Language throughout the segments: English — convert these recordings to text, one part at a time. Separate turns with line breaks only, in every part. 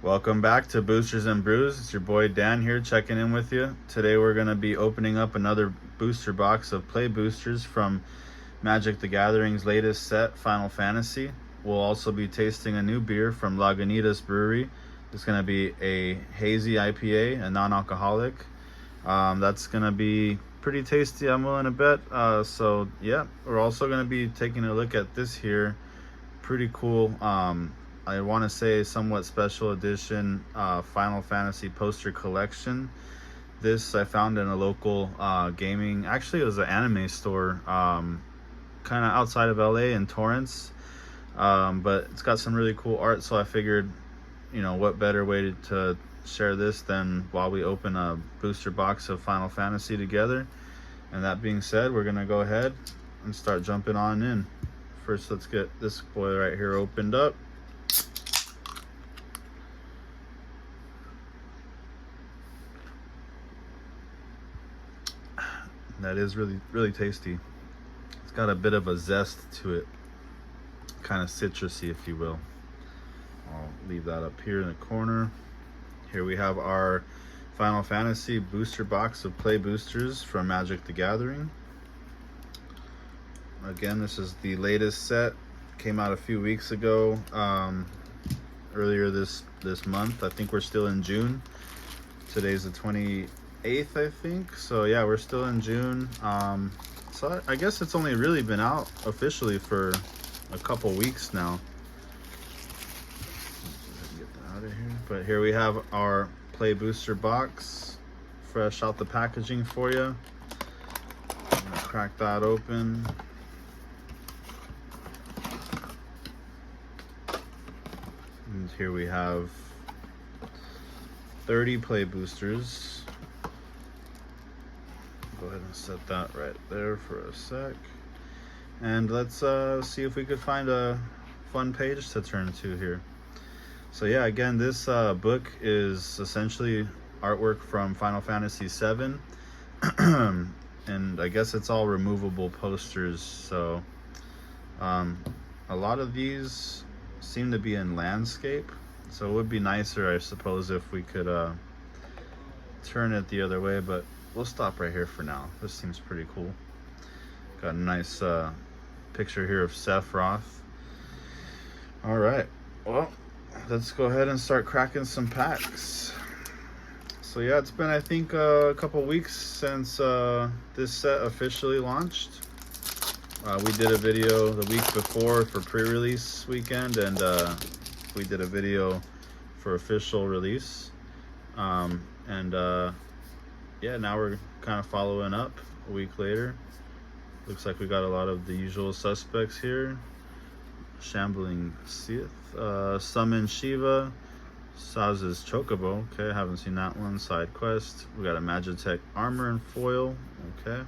Welcome back to Boosters and Brews. It's your boy Dan here checking in with you. Today we're going to be opening up another booster box of play boosters from Magic the Gathering's latest set, Final Fantasy. We'll also be tasting a new beer from Lagunitas Brewery. It's going to be a hazy IPA, a non-alcoholic. That's going to be pretty tasty, I'm willing to bet. So yeah, we're also going to be taking a look at this here. Pretty cool. I want to say somewhat special edition Final Fantasy poster collection. This I found in a local gaming, actually it was an anime store kind of outside of LA in Torrance, but it's got some really cool art, so I figured, you know, what better way to share this than while we open a booster box of Final Fantasy together. And that being said, we're gonna go ahead and start jumping on in. First, let's get this boy right here opened up. That is really tasty. It's got a bit of a zest to it, kind of citrusy, if you will. I'll leave that up here in the corner. Here we have our Final Fantasy booster box of play boosters from Magic the Gathering. Again, this is the latest set. Came out a few weeks ago, earlier this month. I think we're still in June. Today's the 28th, I think. So yeah, we're still in June. So I guess it's only really been out officially for a couple weeks now. Get that out of here. But here we have our play booster box, fresh out the packaging for you. I'm gonna crack that open. And here we have 30 play boosters. Go ahead and set that right there for a sec. And let's see if we could find a fun page to turn to here. So yeah, again, this book is essentially artwork from Final Fantasy VII. And I guess it's all removable posters. So a lot of these seem to be in landscape. So it would be nicer, I suppose, if we could turn it the other way, but we'll stop right here for now. This seems pretty cool. Got a nice picture here of Sephiroth. All right, well, let's go ahead and start cracking some packs. So yeah, it's been, I think, a couple weeks since this set officially launched. We did a video the week before for pre-release weekend, and we did a video for official release. Yeah, now we're kind of following up a week later. Looks like we got a lot of the usual suspects here. Shambling Sith, Summon Shiva, Saz's Chocobo. Okay, haven't seen that one. Side quest. We got a Magitech Armor and Foil. Okay.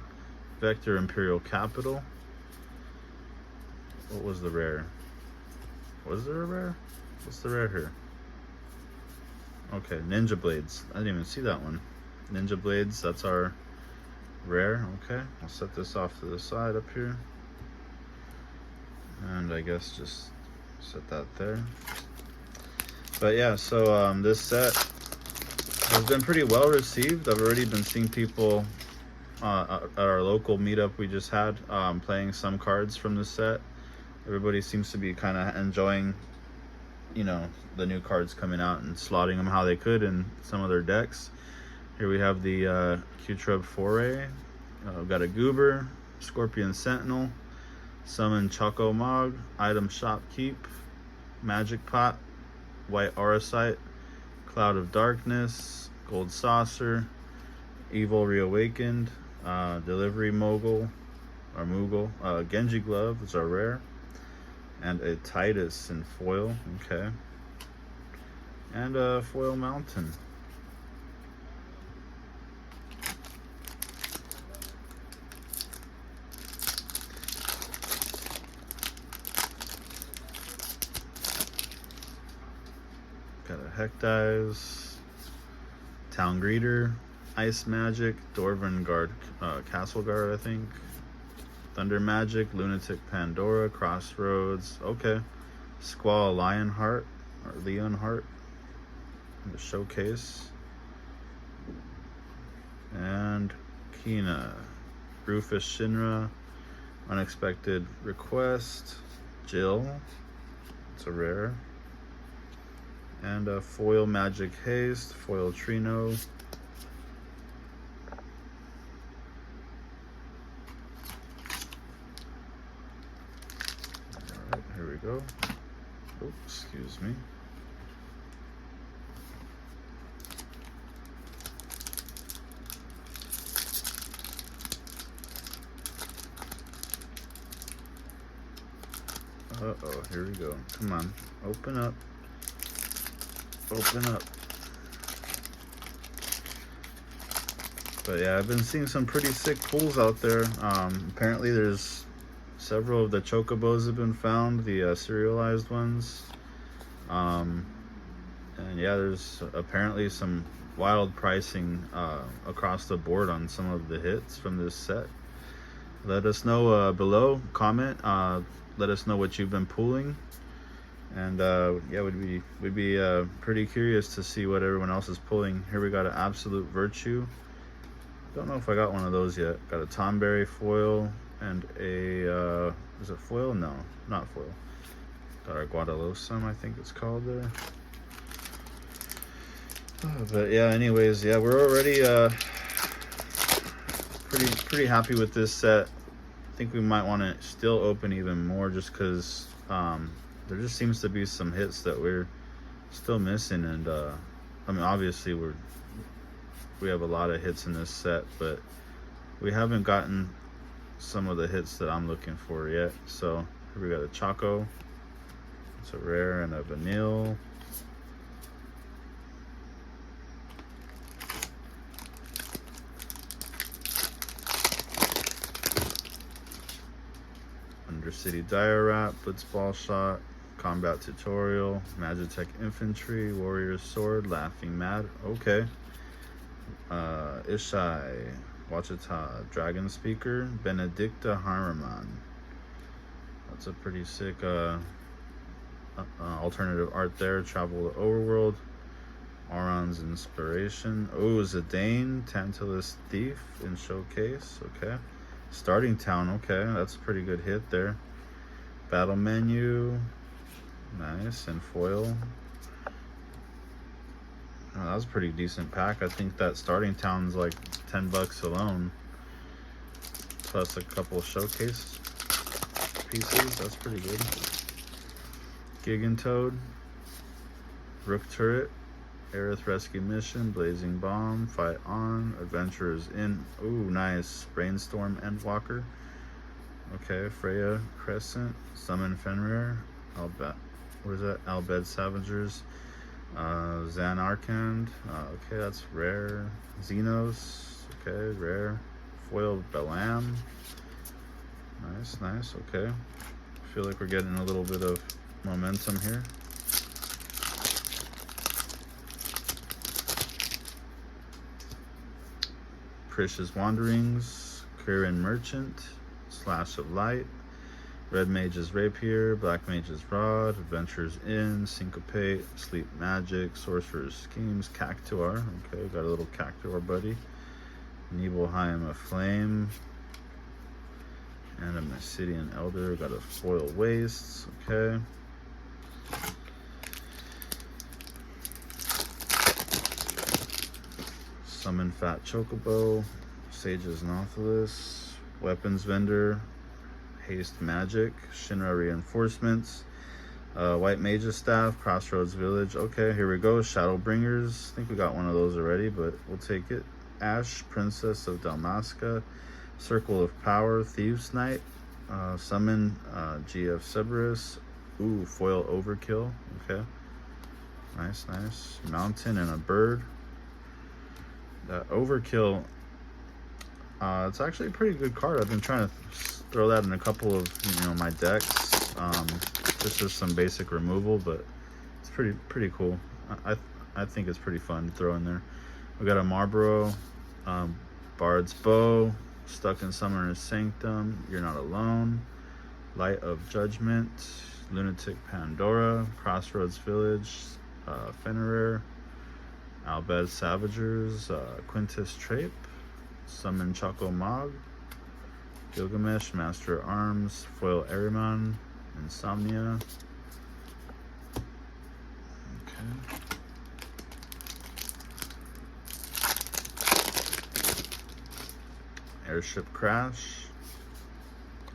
Vector Imperial Capital. What was the rare? Was there a rare? What's the rare here? Okay, Ninja Blades. I didn't even see that one. Ninja Blades, that's our rare. Okay, I'll set this off to the side up here. And I guess just set that there. But yeah, so this set has been pretty well received. I've already been seeing people at our local meetup we just had playing some cards from the set. Everybody seems to be kind of enjoying, you know, the new cards coming out and slotting them how they could in some of their decks. Here we have the Q-Trub Foray. We've got a Goober, Scorpion Sentinel, Summon Choco Mog, Item Shop Keep, Magic Pot, White Auracite, Cloud of Darkness, Gold Saucer, Evil Reawakened, Delivery Mogul, or Moogle, Genji Glove is our rare, and a Titus in foil. Okay, and a Foil Mountain. Got a Heck Dives, Town Greeter, Ice Magic, Dwarven Guard, Castle Guard, I think. Thunder Magic, Lunatic Pandora, Crossroads. Okay. Squall Lionheart, or Leonheart. the showcase. And Kina, Rufus Shinra, Unexpected Request, Jill, it's a rare, and a foil Magic Haste, foil Trino. Alright, here we go. Oh, excuse me. Uh-oh, here we go. Come on, open up. Open up. But yeah, I've been seeing some pretty sick pulls out there. Apparently there's several of the chocobos have been found, the serialized ones. And yeah, there's apparently some wild pricing across the board on some of the hits from this set. Let us know below, comment, let us know what you've been pulling, and yeah, we'd be pretty curious to see what everyone else is pulling. Here we got an Absolute Virtue. Don't know if I got one of those yet. Got a Tomberry foil and a is it foil? No, not foil. Got our Guadalosum, I think it's called there. But yeah, anyways, yeah, we're already pretty happy with this set. I think we might want to still open even more, just because there just seems to be some hits that we're still missing. And I mean, obviously we have a lot of hits in this set, but we haven't gotten some of the hits that I'm looking for yet. So here we got a Choco, it's a rare, and a Vanille. Undercity Diorap, Blitzball Shot, Combat Tutorial, Magitech Infantry, Warrior's Sword, Laughing Mad, okay. Ishai, Wachita, Dragon Speaker, Benedicta Harriman. That's a pretty sick alternative art there. Travel to Overworld, Auron's Inspiration. Oh, Zidane, Tantalus Thief in Showcase, okay. Starting Town, okay, that's a pretty good hit there. Battle Menu, nice, and foil. Oh, that was a pretty decent pack. I think that Starting Town's like 10 bucks alone, plus a couple showcase pieces. That's pretty good. Gigantoad, Rook Turret, Aerith Rescue Mission, Blazing Bomb, Fight On, Adventurers In. Ooh, nice. Brainstorm Endwalker. Okay, Freya Crescent, Summon Fenrir, what is that? Albed Savagers, Zan Arkand. Okay, that's rare. Xenos. Okay, rare. Foil Balam. Nice, nice. Okay. I feel like we're getting a little bit of momentum here. Krish's Wanderings, Kirin Merchant, Slash of Light, Red Mage's Rapier, Black Mage's Rod, Adventures In, Syncopate, Sleep Magic, Sorcerer's Schemes, Cactuar, okay, got a little Cactuar buddy, Nibelheim Aflame, and a Mysidian Elder, got a Foil Wastes, okay. Summon Fat Chocobo, Sage's Nautilus, Weapons Vendor, Haste Magic, Shinra Reinforcements, White Mage's Staff, Crossroads Village. Okay, here we go. Shadowbringers. I think we got one of those already, but we'll take it. Ash, Princess of Dalmasca, Circle of Power, Thieves Knight, Summon GF Cerberus. Ooh, Foil Overkill. Okay, nice, nice. Mountain and a bird. That Overkill, it's actually a pretty good card. I've been trying to throw that in a couple of my decks, just as some basic removal, but it's pretty cool. I think it's pretty fun to throw in there. We got a Marlboro, Bard's Bow, Stuck in Summoner's Sanctum, You're Not Alone, Light of Judgment, Lunatic Pandora, Crossroads Village, Fenrir, Albed Savagers, Quintus Trape, Summon Choco Mog, Gilgamesh, Master at Arms, Foil Ahriman, Insomnia. Okay. Airship Crash,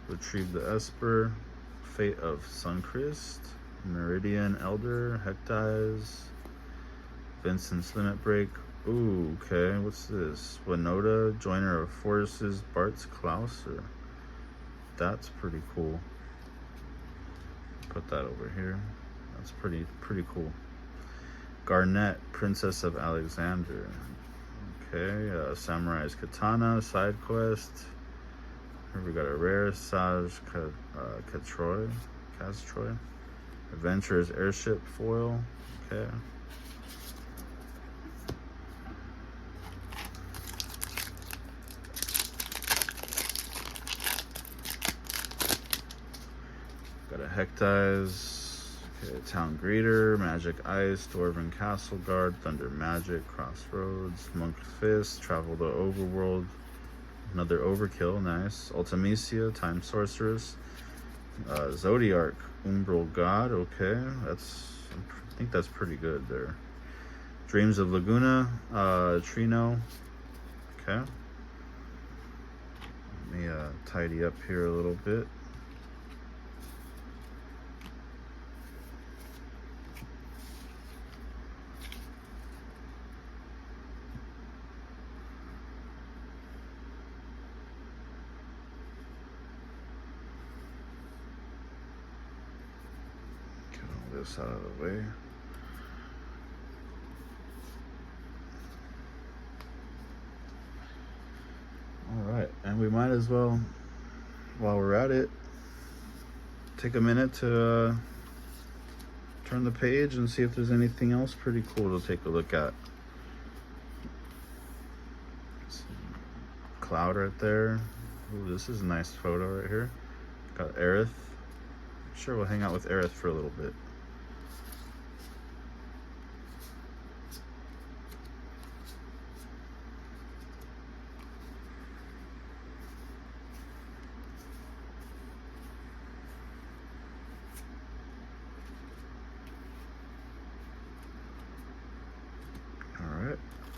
Retrieve the Esper, Fate of Sunchrist, Meridian Elder, Hectize, Vincent's Limit Break. Ooh, okay, what's this? Winota, Joiner of Forces, Bart's Klauser. That's pretty cool. Put that over here. That's pretty cool. Garnet, Princess of Alexander. Okay, Samurai's Katana, Side Quest. Here we got a rare Saj Katroy. Adventurer's Airship Foil. Okay. Got a Hectize. Okay, Town Greeter, Magic Ice, Dwarven Castle Guard, Thunder Magic, Crossroads, Monk Fist, Travel the Overworld, another Overkill, nice. Ultimecia, Time Sorceress, Zodiarch, Umbral God, okay, I think that's pretty good there. Dreams of Laguna, Trino, okay. Let me tidy up here a little bit. This out of the way. All right, and we might as well, while we're at it, take a minute to turn the page and see if there's anything else pretty cool to take a look at. Cloud right there. Ooh, this is a nice photo right here. Got Aerith. Sure, we'll hang out with Aerith for a little bit.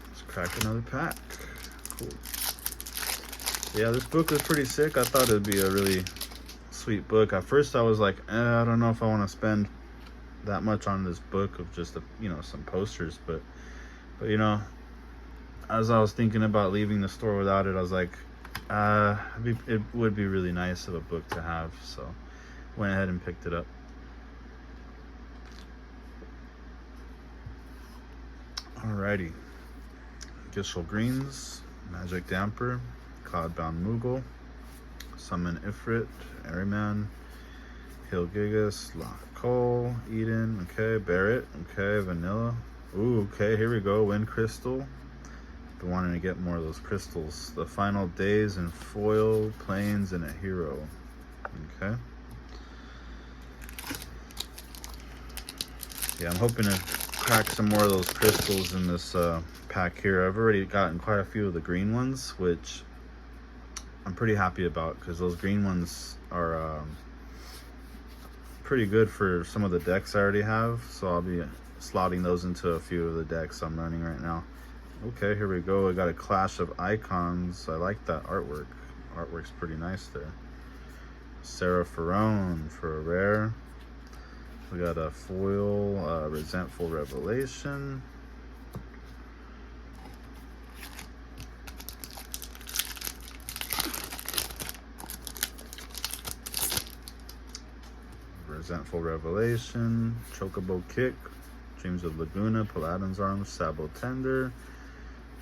Let's crack another pack. Cool. Yeah, this book was pretty sick. I thought it'd be a really sweet book. At first I was like, I don't know if I want to spend that much on this book of just some posters, but you know, as I was thinking about leaving the store without it, I was like, it would be really nice of a book to have, so went ahead and picked it up. Alrighty. Gishel Greens, Magic Damper, Cloudbound Moogle, Summon Ifrit, Ahriman, Hill Gigas, Lock Cole, Eden, okay, Barrett, okay, Vanilla. Ooh, okay, here we go, Wind Crystal. Been wanting to get more of those crystals. The Final Days in foil, planes, and a hero. Okay. Yeah, I'm hoping to crack some more of those crystals in this pack here. I've already gotten quite a few of the green ones, which I'm pretty happy about because those green ones are pretty good for some of the decks I already have. So I'll be slotting those into a few of the decks I'm running right now. Okay, here we go. I got a Clash of Icons. I like that artwork. Artwork's pretty nice there. Sarah Ferone for a rare. We got a foil, Resentful Revelation. Resentful Revelation, Chocobo Kick, Dreams of Laguna, Paladin's Arms, Sabo Tender,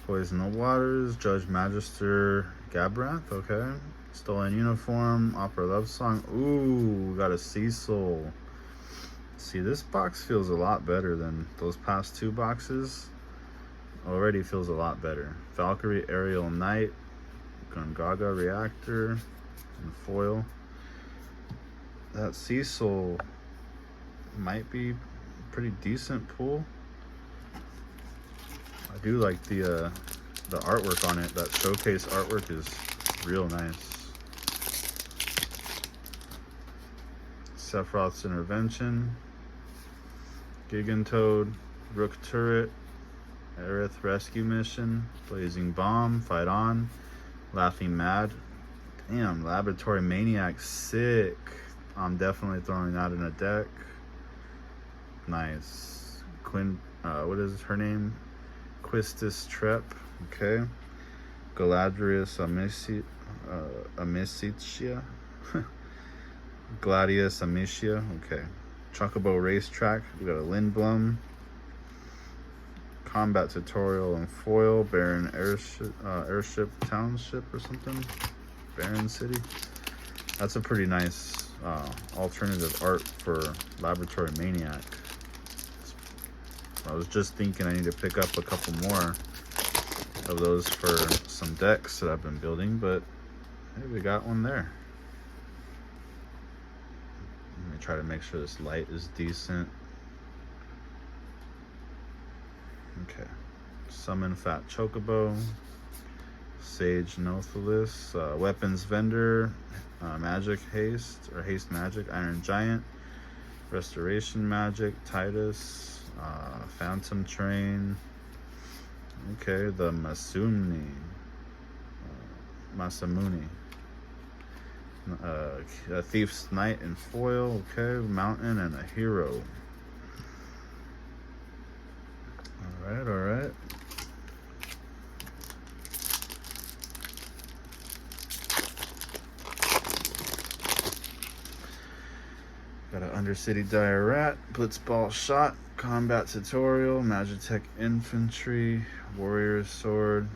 Poison of Waters, Judge Magister Gabrath, okay. Stolen Uniform, Opera Love Song. Ooh, we got a Cecil. See, this box feels a lot better than those past two boxes. Already feels a lot better. Valkyrie Aerial Knight, Gungaga Reactor, and foil. That Cecil might be pretty decent pull. I do like the artwork on it. That showcase artwork is real nice. Sephiroth's Intervention, Gigantoad, Rook Turret, Aerith Rescue Mission, Blazing Bomb, Fight On, Laughing Mad. Damn, Laboratory Maniac, sick. I'm definitely throwing that in a deck. Nice. What is her name? Quistis Trep, okay. Galadrius Amicia. Gladius Amicia, okay. Chocobo Racetrack, we got a Lindblum. Combat Tutorial and Foil, Baron Airship Township or something. Baron City. That's a pretty nice alternative art for Laboratory Maniac. I was just thinking I need to pick up a couple more of those for some decks that I've been building, but hey, we got one there. Let me try to make sure this light is decent. Okay. Summon Fat Chocobo, Sage Nothalis, Weapons Vendor, Magic Haste, or Haste Magic, Iron Giant, Restoration Magic, Titus, Phantom Train, okay, the Masamune, a Thief's Knight in foil, okay, Mountain, and a Hero. Alright. Got an Undercity Dire Rat, Blitzball Shot, Combat Tutorial, Magitech Infantry, Warrior's Sword.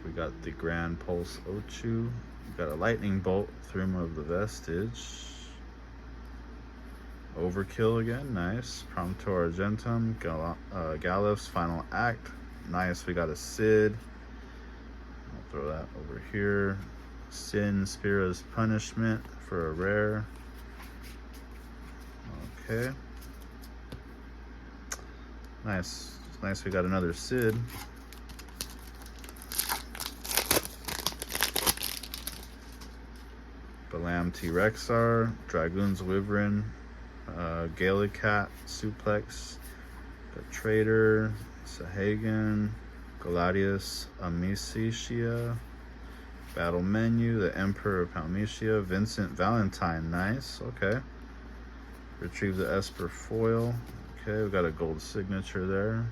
We got the Grand Pulse Ochu. We got a Lightning Bolt, Thrim of the Vestige. Overkill again, nice. Promptor Argentum, Gallif's Final Act. Nice, we got a Sid. I'll throw that over here. Sin Spira's Punishment for a rare. Okay. Nice. It's nice we got another Sid. Balam T-Rexar, Dragoon's Wyvern, Galicat, Suplex, the Trader, Sahagan, Galadius Amicia, Battle Menu, the Emperor of Palmetia, Vincent Valentine, nice, okay. Retrieve the Esper Foil, okay, we got a gold signature there.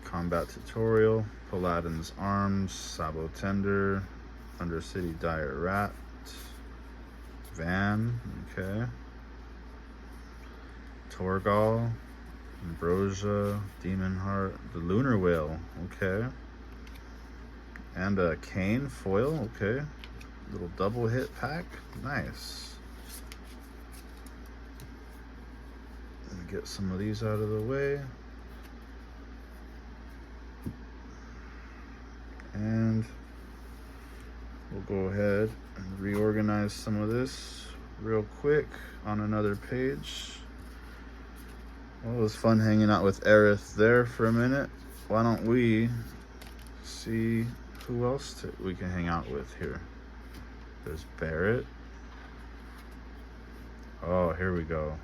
Combat Tutorial, Paladin's Arms, Sabo Tender, Undercity Dire Rat, Van, okay. Torgal, Ambrosia, Demon Heart, the Lunar Whale, okay. And a Kane foil, okay. Little double hit pack, nice. Let me get some of these out of the way. And we'll go ahead and reorganize some of this real quick on another page. Well, it was fun hanging out with Aerith there for a minute. Why don't we see who else we can hang out with here? There's Barrett. Oh, here we go.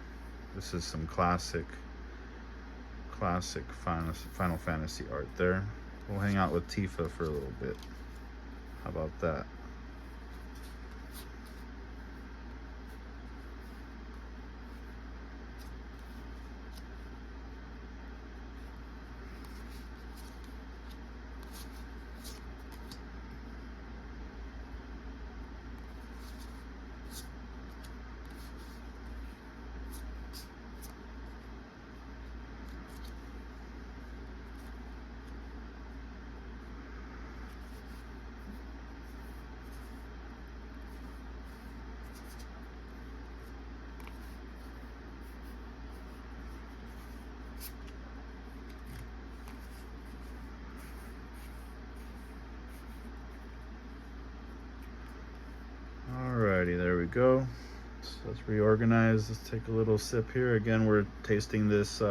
This is some classic Final Fantasy art there. We'll hang out with Tifa for a little bit. How about that? go. So let's reorganize. Let's take a little sip here. Again, we're tasting this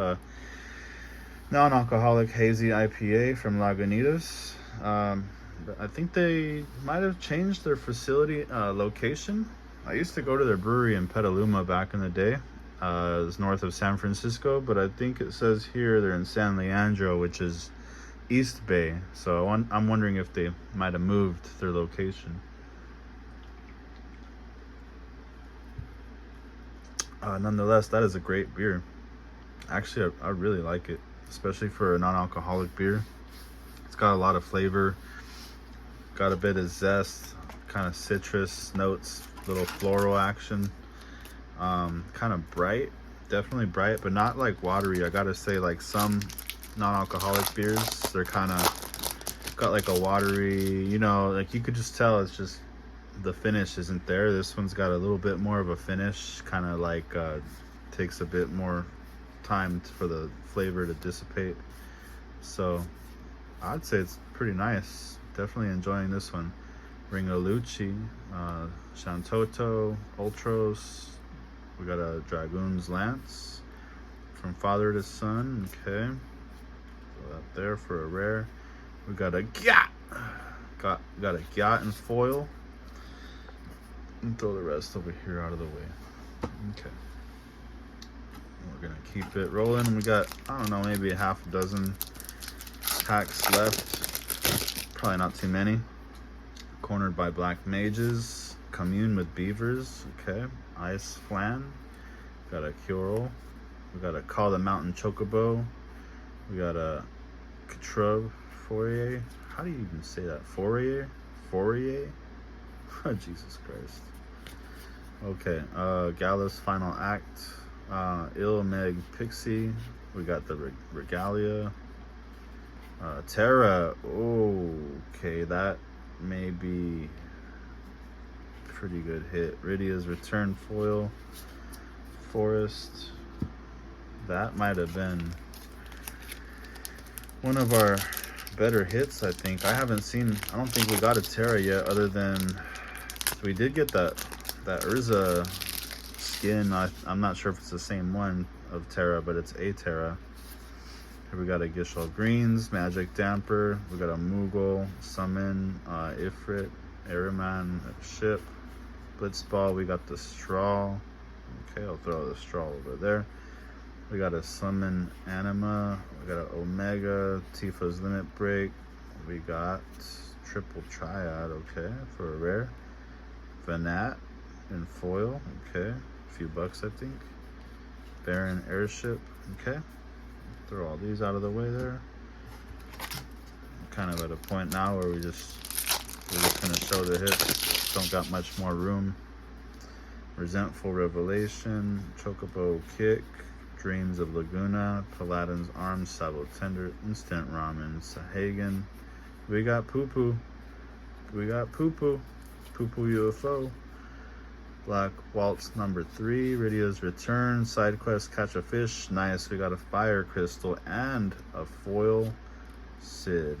non-alcoholic hazy IPA from Lagunitas. I think they might have changed their facility location. I used to go to their brewery in Petaluma back in the day. It was north of San Francisco, but I think it says here they're in San Leandro, which is East Bay. So I'm wondering if they might have moved their location. Nonetheless, that is a great beer. Actually, I really like it, especially for a non-alcoholic beer. It's got a lot of flavor, got a bit of zest, kind of citrus notes, little floral action. Kind of bright, definitely bright, but not like watery. I gotta say, like some non-alcoholic beers, they're kind of got like a watery, you know, like you could just tell it's just the finish isn't there. This one's got a little bit more of a finish, kind of like takes a bit more time for the flavor to dissipate. So I'd say it's pretty nice. Definitely enjoying this one. Ringalucci, Shantoto, Ultros. We got a Dragoon's Lance from Father to Son. Okay, throw that there for a rare. We got a Gyat. Got a Gyat in foil. And throw the rest over here out of the way. Okay. We're gonna keep it rolling. We got, I don't know, maybe a half a dozen packs left. Probably not too many. Cornered by Black Mages. Commune with Beavers. Okay. Ice Flan. Got a Curel. We got a Call the Mountain Chocobo. We got a Catrub Fourier. How do you even say that? Fourier? Fourier? Oh, Jesus Christ. Okay. Gallus Final Act. Ilmeg Pixie. We got the Regalia. Terra. Okay, that may be pretty good hit. Rydia's Return foil. Forest. That might have been one of our better hits, I think. I don't think we got a Terra yet, other than we did get that Urza skin. I'm not sure if it's the same one of Terra, but it's a Terra. Here we got a Gishal Greens, Magic Damper. We got a Moogle, Summon, Ifrit, Ariman, Ship, Blitzball. We got the Straw. Okay, I'll throw the Straw over there. We got a Summon Anima. We got an Omega, Tifa's Limit Break. We got Triple Triad, okay, for a rare. Vanat in foil, okay. A few bucks, I think. Baron Airship, okay. Throw all these out of the way there. I'm kind of at a point now where we're just gonna show the hits. Don't got much more room. Resentful Revelation, Chocobo Kick, Dreams of Laguna, Paladin's Arms, Sabo Tender, Instant Ramen, Sahagan. We got Poo Poo. We got Poo Poo. Poo Poo UFO. Black Waltz number 3, Rydia's Return, Side Quest Catch a Fish. Nice. We got a Fire Crystal and a foil Sid.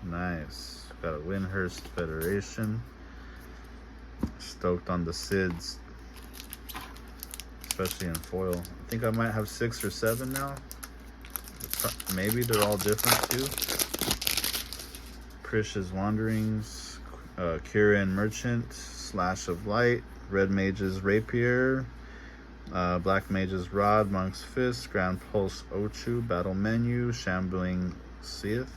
Nice. Got a Windhurst Federation. Stoked on the Sids, especially in foil. I think I might have 6 or 7 now. Maybe they're all different too. Prish's Wanderings, Kirin Merchant, Slash of Light, Red Mage's Rapier, Black Mage's Rod, Monk's Fist, Grand Pulse Ochu, Battle Menu, Shambling Seath,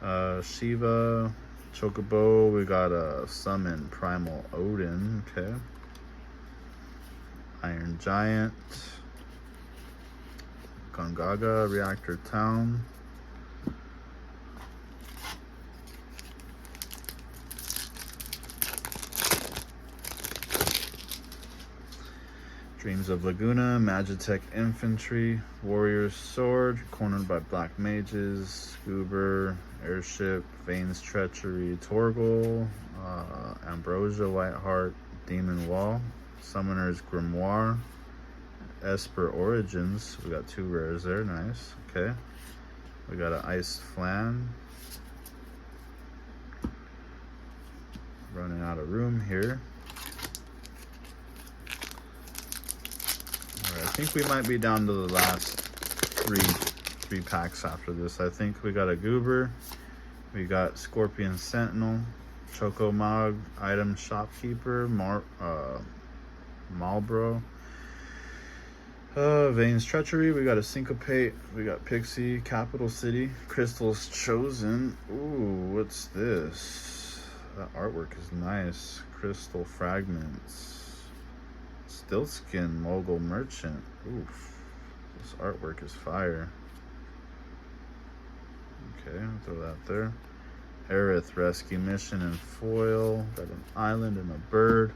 Shiva, Chocobo. We got a Summon Primal Odin, okay. Iron Giant, Gongaga, Reactor Town, Dreams of Laguna, Magitech Infantry, Warrior's Sword, cornered by Black Mages, Goober, Airship, Vane's Treachery, Torgal, Ambrosia Whiteheart, Demon Wall, Summoner's Grimoire, Esper Origins. We got 2 rares there, nice. Okay. We got an Ice Flan. Running out of room here. right, I think we might be down to the last three packs after this. I think we got a Goober, we got Scorpion Sentinel, Choco Mog, Item Shopkeeper, Marlboro, Vane's Treachery, we got a Syncopate, we got Pixie, Capital City, Crystal's Chosen. Ooh, what's this? That artwork is nice. Crystal Fragments, Stiltskin, Mogul Merchant. Oof, this artwork is fire. Okay, I'll throw that there. Aerith Rescue Mission and Foil. Got an island and a bird.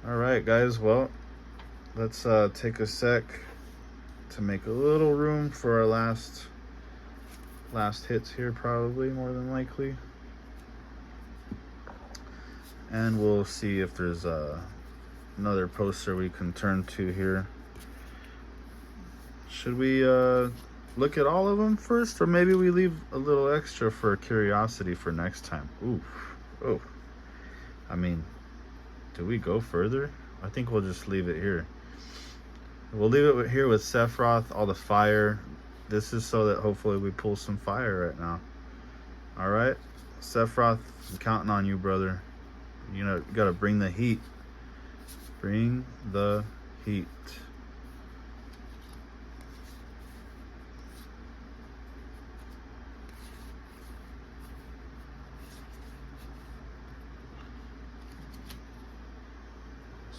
Alright guys, well, let's take a sec to make a little room for our last hits here, probably, more than likely. And we'll see if there's another poster we can turn to here. Should we look at all of them first, or maybe we leave a little extra for curiosity for next time? Oof. Oh, I mean, do we go further? I think we'll just leave it here. We'll leave it here with Sephiroth, all the fire. This is so that hopefully we pull some fire right now. All right, Sephiroth, I'm counting on you, brother. You know, you gotta bring the heat. Bring the heat.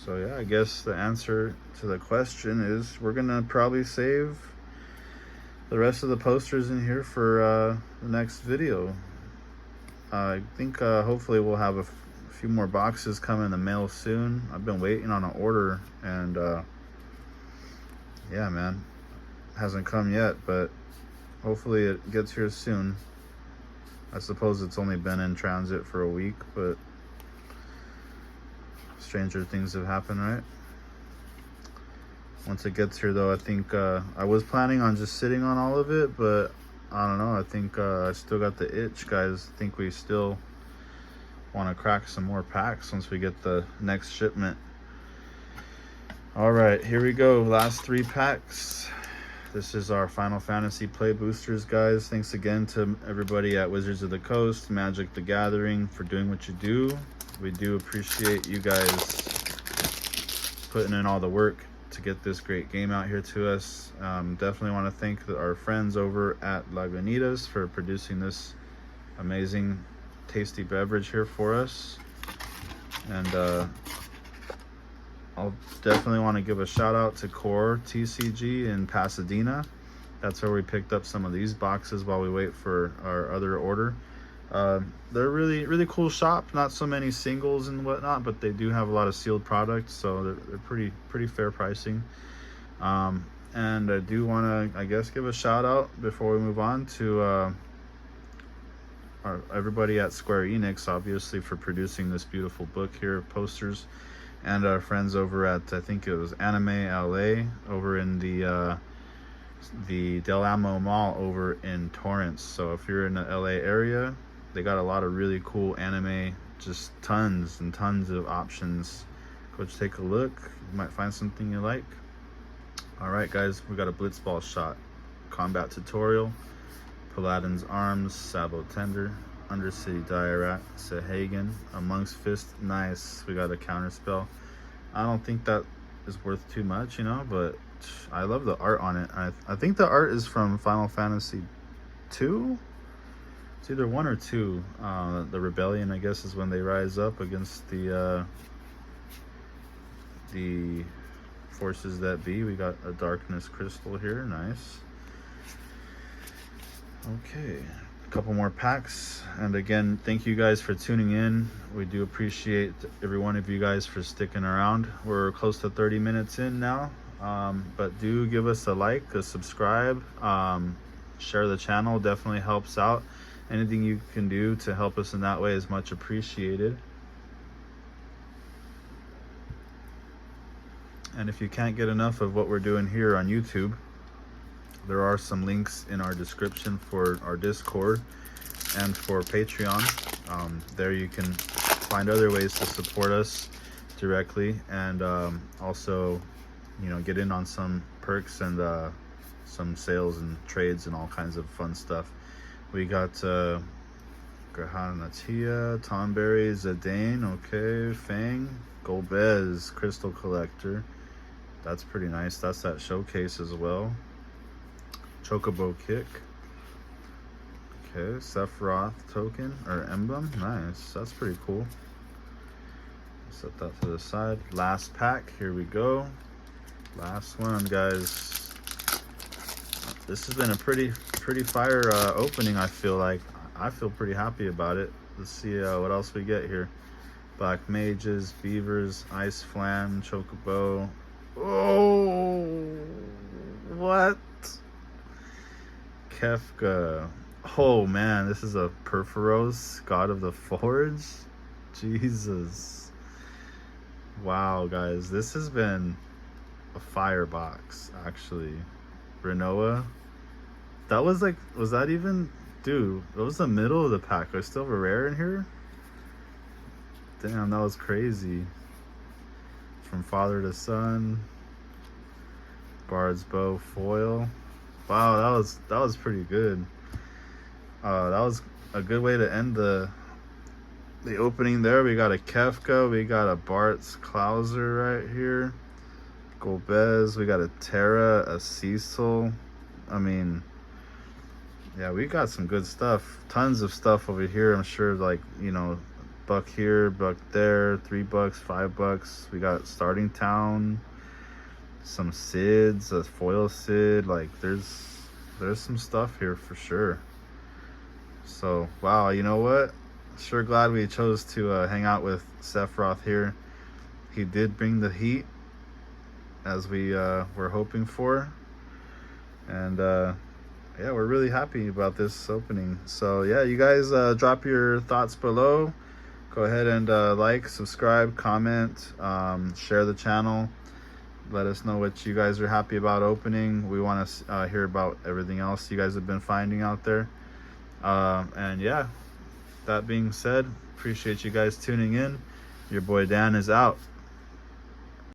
So yeah, I guess the answer to the question is we're gonna probably save the rest of the posters in here for the next video. I think hopefully we'll have a few more boxes come in the mail soon. I've been waiting on an order, and yeah, man, hasn't come yet, but hopefully it gets here soon. I suppose it's only been in transit for a week, but stranger things have happened, right? Once it gets here though, I think I was planning on just sitting on all of it, but I don't know, I think I still got the itch, guys. I think we still want to crack some more packs once we get the next shipment. All right, here we go, last 3 packs. This is our Final Fantasy play boosters, guys. Thanks again to everybody at Wizards of the Coast, Magic the Gathering, for doing what you do. We do appreciate you guys putting in all the work to get this great game out here to us. Definitely want to thank our friends over at Lagunitas for producing this amazing tasty beverage here for us. And I'll definitely want to give a shout out to Core TCG in Pasadena. That's where we picked up some of these boxes while we wait for our other order. They're really cool shop. Not so many singles and whatnot, but they do have a lot of sealed products, so they're pretty fair pricing. And I do want to, I guess, give a shout out before we move on to everybody at Square Enix, obviously, for producing this beautiful book here of posters, and our friends over at, I think it was Anime LA over in the Del Amo Mall over in Torrance. So if you're in the LA area, they got a lot of really cool anime, just tons and tons of options. Go take a look, you might find something you like. All right guys, we got a Blitzball Shot, Combat Tutorial, Paladin's Arms, Sabo Tender, Undercity Diorat, Sahagan, Amongst Fist. Nice, we got a Counterspell. I don't think that is worth too much, you know, but I love the art on it. I think the art is from Final Fantasy 2. It's either 1 or 2. The Rebellion, I guess, is when they rise up against the forces that be. We got a Darkness Crystal here. Nice. Okay, a couple more packs. And again, thank you guys for tuning in. We do appreciate every one of you guys for sticking around. We're close to 30 minutes in now. But do give us a like, a subscribe, share the channel. Definitely helps out. Anything you can do to help us in that way is much appreciated. And if you can't get enough of what we're doing here on YouTube, there are some links in our description for our Discord and for Patreon. There you can find other ways to support us directly, and also you know, get in on some perks and some sales and trades and all kinds of fun stuff. We got Grahanatia, Tomberry, Zidane, okay, Fang, Golbez, Crystal Collector. That's pretty nice. That's that showcase as well. Chocobo Kick. Okay, Sephiroth token or emblem. Nice. That's pretty cool. Set that to the side. Last pack. Here we go. Last one, guys. This has been a pretty fire opening. I feel like. I feel pretty happy about it. Let's see what else we get here. Black Mages, Beavers, Ice Flam, Chocobo. Oh, what? Kefka. Oh man, this is a Perforos, God of the Forge. Jesus. Wow, guys, this has been a firebox, actually. Renoa. That was like, was that even, dude, that was the middle of the pack. I still have a rare in here? Damn, that was crazy. From Father to Son. Bard's Bow foil. Wow, that was pretty good. That was a good way to end the opening there. We got a Kefka, we got a Bart's Klauser right here. Golbez, we got a Terra, a Cecil. I mean, yeah, we got some good stuff. Tons of stuff over here. I'm sure, like, you know, buck here, buck there, $3, $5. We got Starting Town, some Sids, a foil Sid. Like, there's some stuff here for sure. So, wow, you know what? Sure glad we chose to hang out with Sephiroth here. He did bring the heat, as we were hoping for. And, yeah, we're really happy about this opening. So, yeah, you guys drop your thoughts below. Go ahead and like, subscribe, comment, share the channel. Let us know what you guys are happy about opening. We want to hear about everything else you guys have been finding out there. And yeah, that being said, appreciate you guys tuning in. Your boy Dan is out.